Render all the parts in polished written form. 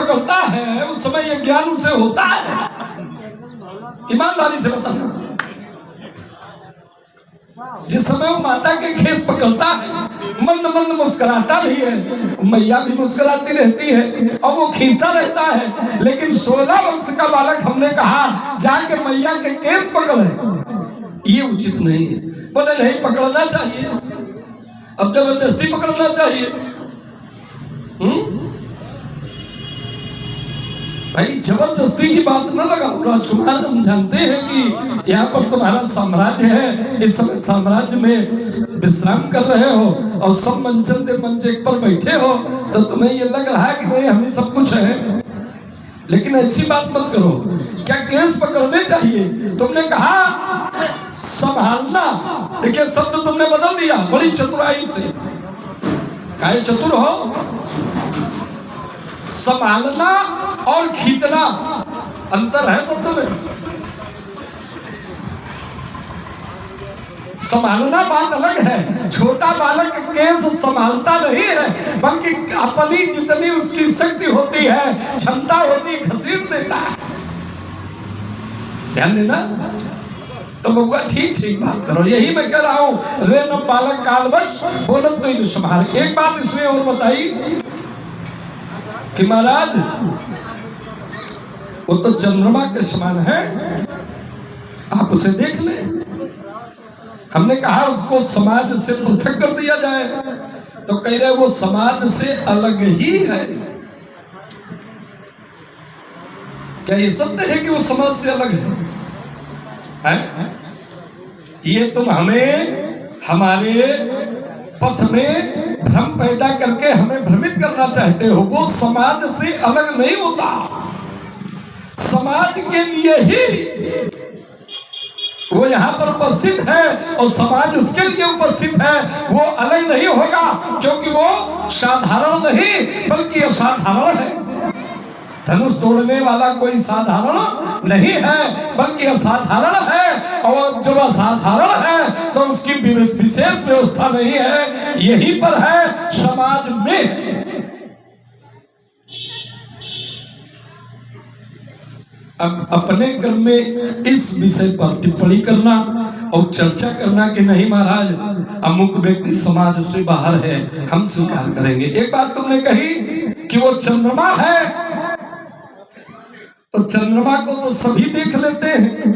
पकड़ता है उस समय ये ज्ञान उसे होता है? ईमानदारी से बताना। जिस समय वो माता के केस पकड़ता है मंद मंद मुस्कुराता भी है, मैया भी मुस्कुराती रहती है और वो खींचता रहता है, लेकिन 16 वर्ष का बालक हमने कहा जाके मैया के केस पकड़े, ये उचित नहीं है। बोले नहीं पकड़ना चाहिए, अब जबरदस्ती पकड़ना चाहिए। भाई जबरदस्ती की बात न लगाओ राजकुमार, हम जानते हैं कि यहाँ पर तुम्हारा साम्राज्य है, इस समय साम्राज्य में विश्राम कर रहे हो और सब मंचे पर बैठे हो, तो तुम्हें ये लग रहा है कि नहीं हमें सब कुछ है, लेकिन ऐसी बात मत करो। क्या केस पकड़ने चाहिए? तुमने कहा संभालना, देखिए शब्द तुमने बदल दिया बड़ी चतुराई से। काहे चतुर हो? संभालना और खींचना अंतर है शब्द में। संभालना बात अलग है, छोटा बालक केस संभालता नहीं है, बल्कि अपनी जितनी उसकी शक्ति होती है, क्षमता होती है, घसीट देता है। ध्यान देना। तो बउआ ठीक ठीक बात करो, यही मैं कह रहा हूं। रे न बालक कालवश बोलत तो संभाल। एक बात इसमें और बताई कि महाराज वो तो चंद्रमा के समान है, आप उसे देख ले। हमने कहा उसको समाज से पृथक कर दिया जाए, तो कह रहे वो समाज से अलग ही है। क्या ये सत्य है कि वो समाज से अलग है? ये तुम हमें हमारे पथ में भ्रम पैदा करके हमें भ्रमित करना चाहते हो। वो समाज से अलग नहीं होता, समाज के लिए ही वो यहाँ पर उपस्थित है और समाज उसके लिए उपस्थित है। वो अलग नहीं होगा, क्योंकि वो साधारण नहीं बल्कि असाधारण है। धनुष तोड़ने वाला कोई साधारण नहीं है बल्कि असाधारण है, और जब असाधारण है तो उसकी विशेष व्यवस्था नहीं है, यहीं पर है समाज में। अब अपने घर में इस विषय पर टिप्पणी करना और चर्चा करना कि नहीं महाराज अमुक व्यक्ति समाज से बाहर है, हम स्वीकार करेंगे। एक बात तुमने कही कि वो चंद्रमा है, तो चंद्रमा को तो सभी देख लेते हैं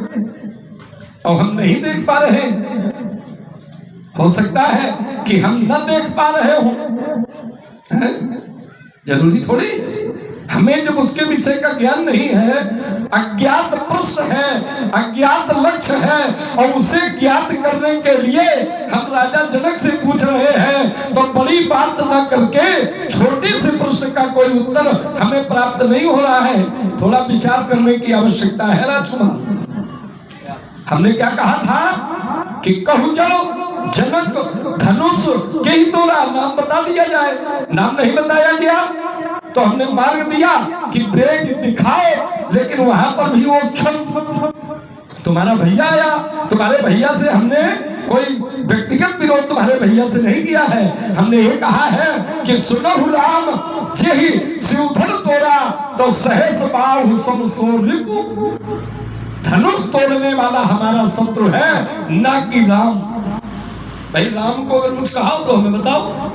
और हम नहीं देख पा रहे। हो सकता है कि हम न देख पा रहे हो, जरूरी थोड़ी। हमें जब उसके विषय का ज्ञान नहीं है, अज्ञात प्रश्न है, अज्ञात लक्ष्य है, और उसे ज्ञात करने के लिए हम राजा जनक से पूछ रहे हैं, तो बड़ी बात न करके छोटे से प्रश्न का कोई उत्तर हमें प्राप्त नहीं हो रहा है। थोड़ा विचार करने की आवश्यकता है राजकुमार। हमने क्या कहा था कि कहू जाओ जनक धनुष के ही तोड़ा, नाम बता दिया जाए। नाम नहीं बताया गया तो हमने मार्ग दिया कि वेग दिखाओ, लेकिन वहां पर भी वो तुम्हारा भैया आया, तुम्हारे भैया से हमने कोई व्यक्तिगत विरोध तुम्हारे भैया से नहीं किया है। हमने ये कहा है कि सुनहु राम जेहि शिवधन तोड़ा, तो सहस बाहु समसोरिपु। धनुष तोड़ने वाला हमारा शत्रु है, ना कि राम। भाई राम को अगर कुछ कहा तो हमें बताओ,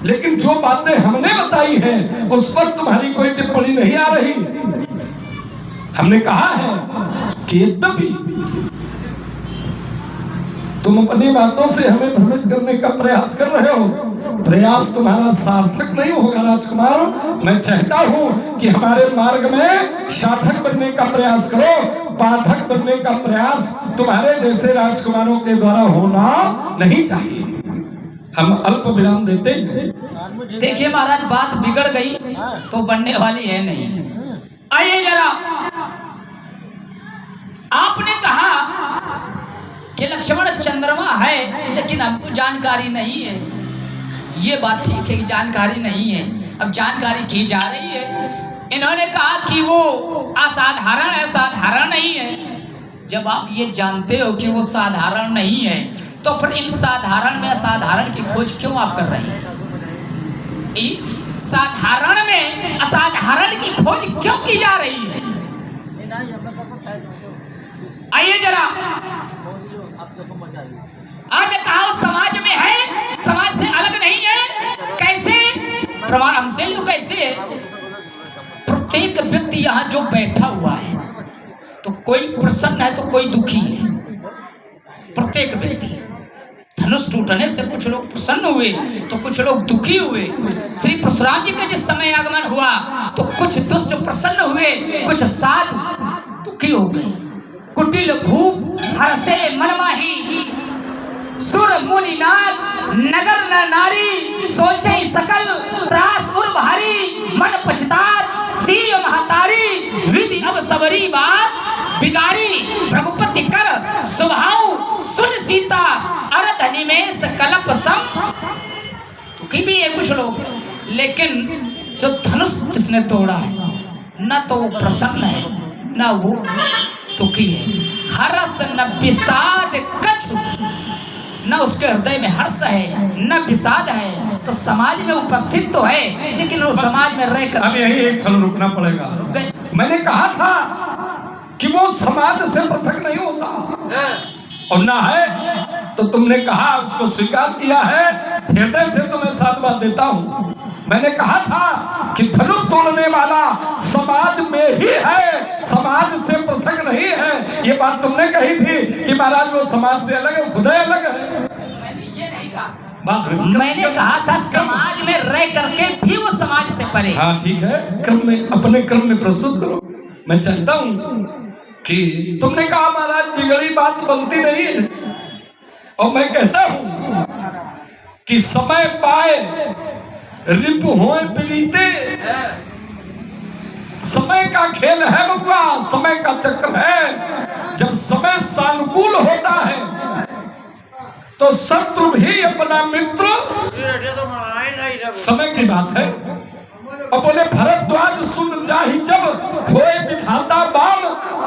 लेकिन जो बातें हमने बताई हैं उस पर तुम्हारी कोई टिप्पणी नहीं आ रही। हमने कहा है कि यद्यपि तुम अपनी बातों से हमें भ्रमित करने का प्रयास कर रहे हो, प्रयास तुम्हारा सार्थक नहीं होगा राजकुमार। मैं चाहता हूं कि हमारे मार्ग में साधक बनने का प्रयास करो, बाधक बनने का प्रयास तुम्हारे जैसे राजकुमारों के द्वारा होना नहीं चाहिए। हम अल्प विराम देते हैं। देखिए महाराज बात बिगड़ गई तो बनने वाली है नहीं। आइए जरा, आपने कहा कि लक्ष्मण चंद्रमा है लेकिन हमको जानकारी नहीं है। ये बात ठीक है कि जानकारी नहीं है, अब जानकारी की जा रही है। इन्होंने कहा कि वो असाधारण है, साधारण नहीं है। जब आप ये जानते हो कि वो साधारण नहीं है, तो फिर इन साधारण में असाधारण की खोज क्यों आप कर रहे हैं? साधारण में असाधारण हरण की खोज क्यों की जा रही है? आइए जरा, आपने कहा उस समाज में है, समाज से अलग नहीं है, कैसे? प्रमाण हमसे लो कैसे है? प्रत्येक व्यक्ति यहाँ जो बैठा हुआ है तो कोई प्रसन्न है तो कोई दुखी है। प्रत्येक व्यक्ति, धनुष टूटने से कुछ लोग प्रसन्न हुए तो कुछ लोग दुखी हुए। श्री परशुराम जी का जिस समय आगमन हुआ तो कुछ दुष्ट प्रसन्न हुए, कुछ साधु दुखी हो गए। कुटिल भूप हर्षे मनमाही, सुर मुनि नाग नगर नर नारी, सोचे सकल त्रास उर भारी, मन पछतात सी महतारी, विधि अब सबरी बात बिगाड़ी, रघुपति कर स्वभाव सुन सीता, अरध निमेष कलप सम। दुखी भी है कुछ लोग, लेकिन जो धनुष जिसने तोड़ा है न तो वो प्रसन्न है न वो दुखी है। हर्ष न विषाद कछु, न उसके हृदय में हर्ष है न विषाद है, तो समाज में उपस्थित तो है लेकिन वो समाज में रहकर। अब यही एक क्षण रुकना पड़ेगा। मैंने कहा था कि वो समाज से पृथक नहीं होता और ना है, तो तुमने कहा उसको स्वीकार किया है, हृदय से तुम्हें साधुवाद देता हूं। मैंने कहा था कि धनुष तोड़ने वाला समाज में ही है, समाज से पृथक नहीं है। ये बात तुमने कही थी कि महाराज वो समाज से अलग है, खुद अलग है। मैंने ये नहीं कहा, मैंने कहा था समाज में रह करके भी वो समाज से परे। हाँ ठीक है, क्रम में अपने क्रम में प्रस्तुत करो। मैं चाहता हूँ कि तुमने कहा महाराज बिगड़ी बात बनती नहीं है, और मैं कहता हूँ कि समय पाए रिप होए बिलीते, समय का खेल है बबुआ, समय का चक्र है। जब समय सानुकूल होता है तो शत्रु भी अपना मित्र, समय की बात है। और बोले भरद्वाज सुन जाहि जब, होए विधाता बाम,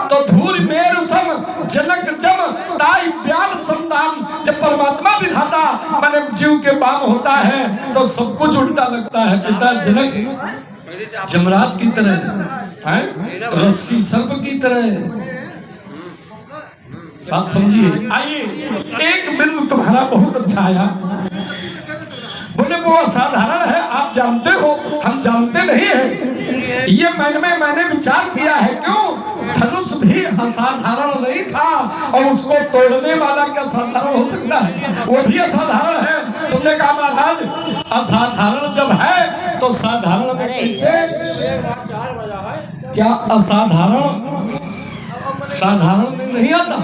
तो धूर मेरु सम जनक जम, ताई ब्याल समदाम। जब परमात्मा विधाता माने जीव के बाम होता है तो सब कुछ उल्टा लगता है। पिता जनक जमराज की तरह है, रस्सी सर्प की तरह। बात समझिए। आइए, एक बिंदु तुम्हारा बहुत अच्छा आया। बोले वो असाधारण है, आप जानते हो, हम जानते नहीं है। ये मैंने विचार किया है। क्यों? धनुष भी असाधारण नहीं था, और उसको तोड़ने वाला क्या साधारण हो सकता है? वो भी असाधारण है। तुमने कहा महाराज असाधारण जब है तो साधारण में कैसे? क्या असाधारण साधारण में नहीं आता?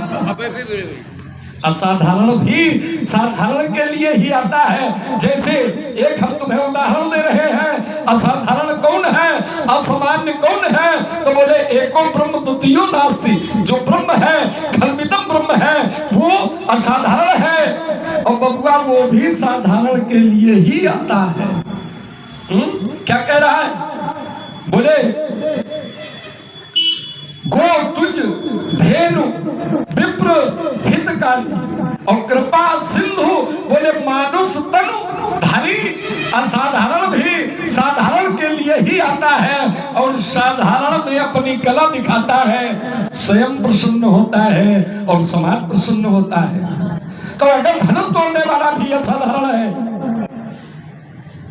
असाधारण भी साधारण के लिए ही आता है। जैसे एक हम तुम्हें उदाहरण दे रहे हैं, असाधारण कौन है, असामान्य कौन है? तो बोले एको ब्रह्म द्वितीयो नास्ति, जो ब्रह्म है, खलमिदम ब्रह्म है, वो असाधारण है। और बबुआ वो भी साधारण के लिए ही आता है। क्या कह रहा है? बोले गो तुझ धेनु विप्र हितकारी, और कृपा सिंधु बोले मानुष तनु धारी। असाधारण भी साधारण के लिए ही आता है, और साधारण में अपनी कला दिखाता है, स्वयं प्रसन्न होता है और समाज प्रसन्न होता है। तो अगर धनुष तोड़ने वाला भी असाधारण है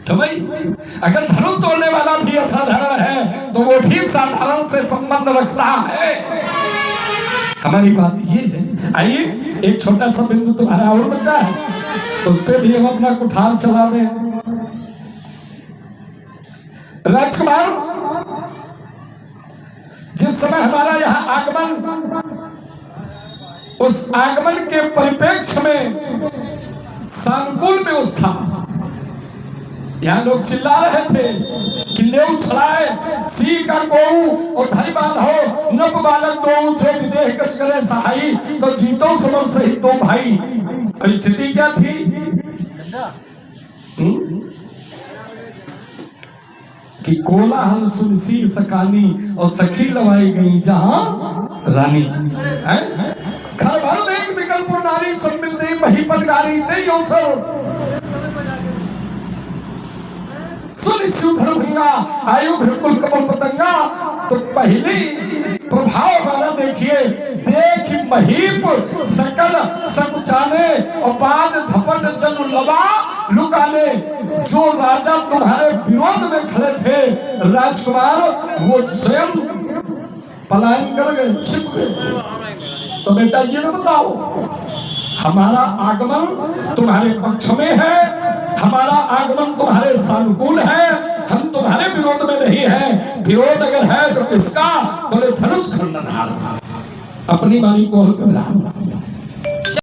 तो भाई, अगर धनुष तोड़ने वाला भी असाधारण है तो वो भी साधारण से संबंध रखता है। हमारी बात ये है। आइए, एक छोटा सा बिंदु तुम्हारा और बचा है, उस पर भी हम अपना कुठार चला दें। राजकुमार, जिस समय हमारा यहाँ आगमन, उस आगमन के परिप्रेक्ष्य में सानुकूल व्यवस्था, यहाँ लोग चिल्ला रहे थे कि ले उछलाए सी का कोऊ और धरी बांधो नप बालक दो, जो विदेह कच करे सहाई, तो जीतो समर सही दो भाई। और स्थिति क्या थी? कि कोलाहल सुन सी सकानी, और सखी लवाई गई जहां रानी। घर भर देख विकल्पुर नारी, सब मिलते महीपत गारी ते यो सर सुन धर्मंगा आयु कुल कमल पता महीप सकल सकुचाने और बाज झपट जन लबा लुकाने। जो राजा तुम्हारे विरोध में खड़े थे राजकुमार, वो स्वयं पलायन कर गए, छिप गए। तो बेटा ये ना बताओ, हमारा आगमन तुम्हारे पक्ष में है, हमारा आगमन तुम्हारे सानुकूल है, हम तुम्हारे विरोध में नहीं है। विरोध अगर है तो किसका? बोले धनुष खंडन हार। अपनी वाणी को हल्का